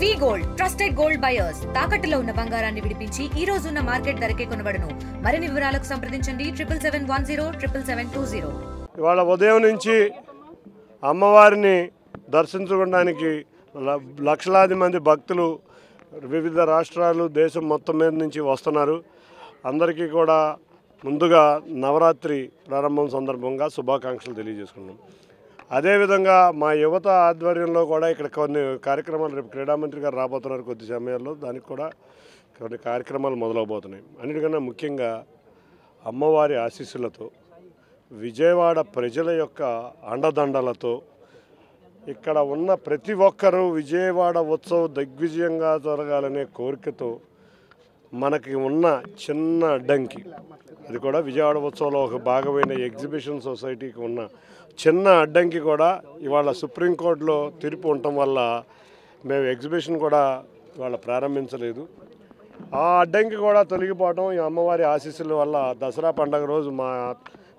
వి gold trusted gold buyers తాకట్టులో ఉన్న బంగారాన్ని విడిపించి ఈ రోజు ఉన్న మార్కెట్ ధరకే కొనబడును. మరిన్ని వివరాలకు సంప్రదించండి 77107720. ఇవాళ ఉదయం నుంచి అమ్మవారిని దర్శించుకోవడానికి లక్షలాది మంది భక్తులు వివిధ రాష్ట్రాలు దేశం మొత్తం మీద నుంచి వస్తున్నారు. అందరికీ కూడా ముందుగా నవరాత్రి ప్రారంభం సందర్భంగా శుభాకాంక్షలు తెలియజేసుకున్నాం. అదేవిధంగా మా యువత ఆధ్వర్యంలో కూడా ఇక్కడ కొన్ని కార్యక్రమాలు రేపు క్రీడామంత్రి గారు రాబోతున్నారు. కొద్ది సమయాల్లో దానికి కూడా కొన్ని కార్యక్రమాలు మొదలవబోతున్నాయి. అన్నిటికన్నా ముఖ్యంగా అమ్మవారి ఆశీస్సులతో విజయవాడ ప్రజల యొక్క అండదండలతో ఇక్కడ ఉన్న ప్రతి ఒక్కరూ విజయవాడ ఉత్సవం దిగ్విజయంగా జరగాలనే కోరికతో మనకి ఉన్న చిన్న అడ్డంకి, అది కూడా విజయవాడ ఉత్సవంలో ఒక భాగమైన ఎగ్జిబిషన్ సొసైటీకి ఉన్న చిన్న అడ్డంకి కూడా ఇవాళ సుప్రీంకోర్టులో తీర్పు ఉండటం వల్ల మేము ఎగ్జిబిషన్ కూడా ఇవాళ ప్రారంభించలేదు. ఆ అడ్డంకి కూడా తొలగిపోవడం ఈ అమ్మవారి ఆశీస్సుల వల్ల దసరా పండుగ రోజు మా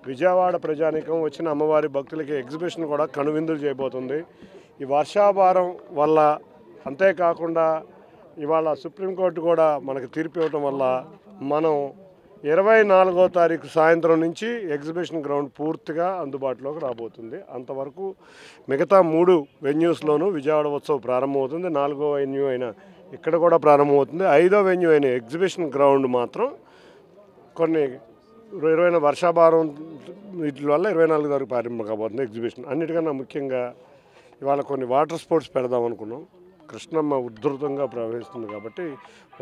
విజయవాడ ప్రజానీకం వచ్చిన అమ్మవారి భక్తులకి ఎగ్జిబిషన్ కూడా కనువిందులు చేయబోతుంది. ఈ వర్షాభారం వల్ల అంతేకాకుండా ఇవాళ సుప్రీంకోర్టు కూడా మనకు తీర్పు ఇవ్వటం వల్ల మనం 24వ తారీఖు సాయంత్రం నుంచి ఎగ్జిబిషన్ గ్రౌండ్ పూర్తిగా అందుబాటులోకి రాబోతుంది. అంతవరకు మిగతా 3 వెన్యూస్లోనూ విజయవాడ ఉత్సవం ప్రారంభమవుతుంది. 4వ వెన్యూ అయిన ఇక్కడ కూడా ప్రారంభమవుతుంది. 5వ వెన్యూ అయిన ఎగ్జిబిషన్ గ్రౌండ్ మాత్రం కొన్ని వర్షాభారం వీటి వల్ల 24 తారీఖు ప్రారంభం కాబోతుంది ఎగ్జిబిషన్. అన్నిటికన్నా ముఖ్యంగా ఇవాళ కొన్ని వాటర్ స్పోర్ట్స్ పెడదాం అనుకున్నాం. కృష్ణమ్మ ఉధృతంగా ప్రవహిస్తుంది కాబట్టి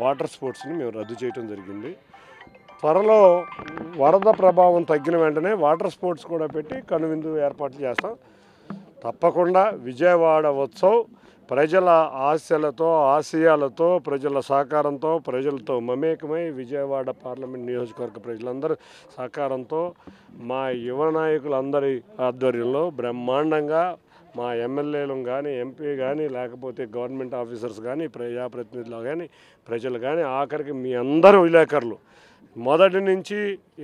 వాటర్ స్పోర్ట్స్ని మేము రద్దు చేయడం జరిగింది. త్వరలో వరద ప్రభావం తగ్గిన వెంటనే వాటర్ స్పోర్ట్స్ కూడా పెట్టి కనువిందు ఏర్పాట్లు చేస్తాం. తప్పకుండా విజయవాడ ఉత్సవ్ ప్రజల ఆశలతో ఆశయాలతో ప్రజల సహకారంతో ప్రజలతో మమేకమై విజయవాడ పార్లమెంట్ నియోజకవర్గ ప్రజలందరూ సహకారంతో మా యువ నాయకులందరి ఆధ్వర్యంలో బ్రహ్మాండంగా మా ఎమ్మెల్యేలు కానీ ఎంపీ కానీ లేకపోతే గవర్నమెంట్ ఆఫీసర్స్ కానీ ప్రజాప్రతినిధులు కానీ ప్రజలు కానీ ఆఖరికి మీ అందరూ విలేకరులు మొదటి నుంచి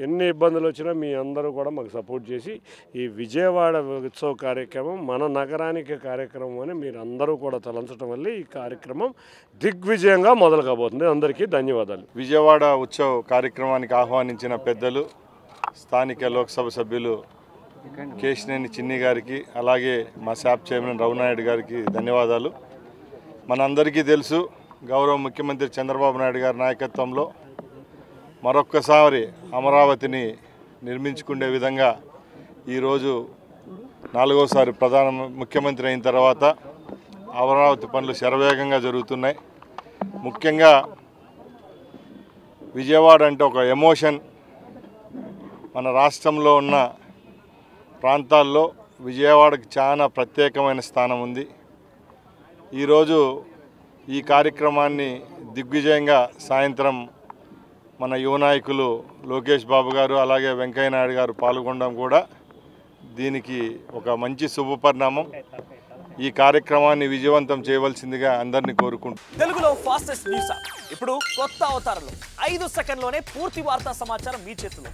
ఎన్ని ఇబ్బందులు వచ్చినా మీ అందరూ కూడా మాకు సపోర్ట్ చేసి ఈ విజయవాడ ఉత్సవ కార్యక్రమం మన నగరానికి కార్యక్రమం అని మీరు అందరూ కూడా తలంచడం వల్ల ఈ కార్యక్రమం దిగ్విజయంగా మొదలు కాబోతుంది. అందరికీ ధన్యవాదాలు. విజయవాడ ఉత్సవ కార్యక్రమానికి ఆహ్వానించిన పెద్దలు స్థానిక లోక్సభ సభ్యులు కేశినేని చిన్ని గారికి, అలాగే మా శాప్ చైర్మన్ రఘునాయుడు గారికి ధన్యవాదాలు. మనందరికీ తెలుసు, గౌరవ ముఖ్యమంత్రి చంద్రబాబు నాయుడు గారి నాయకత్వంలో మరొక్కసారి అమరావతిని నిర్మించుకునే విధంగా ఈరోజు 4వసారి ప్రధాన ముఖ్యమంత్రి అయిన తర్వాత అమరావతి పనులు శరవేగంగా జరుగుతున్నాయి. ముఖ్యంగా విజయవాడ అంటే ఒక ఎమోషన్. మన రాష్ట్రంలో ఉన్న ప్రాంతాల్లో విజయవాడకి చాలా ప్రత్యేకమైన స్థానం ఉంది. ఈరోజు ఈ కార్యక్రమాన్ని దిగ్విజయంగా సాయంత్రం మన యువ నాయకులు లోకేష్ బాబు గారు అలాగే వెంకయ్య నాయుడు గారు పాల్గొనడం కూడా దీనికి ఒక మంచి శుభపరిణామం. ఈ కార్యక్రమాన్ని విజయవంతం చేయవలసిందిగా అందరినీ కోరుకుంటున్నాను. తెలుగులో ఫాస్టెస్ట్ న్యూస్ ఇప్పుడు కొత్త అవతారంలో 5 సెకండ్లోనే పూర్తి వార్తా సమాచారం మీ చేతిలో.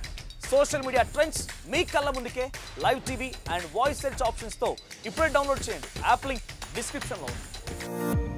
సోషల్ మీడియా ట్రెండ్స్ మీ కళ్ళ ముందుకే live TV and voice search ఆప్షన్స్తో ఇప్పుడే డౌన్లోడ్ చేయండి. యాప్ లింక్ డిస్క్రిప్షన్లో ఉంది.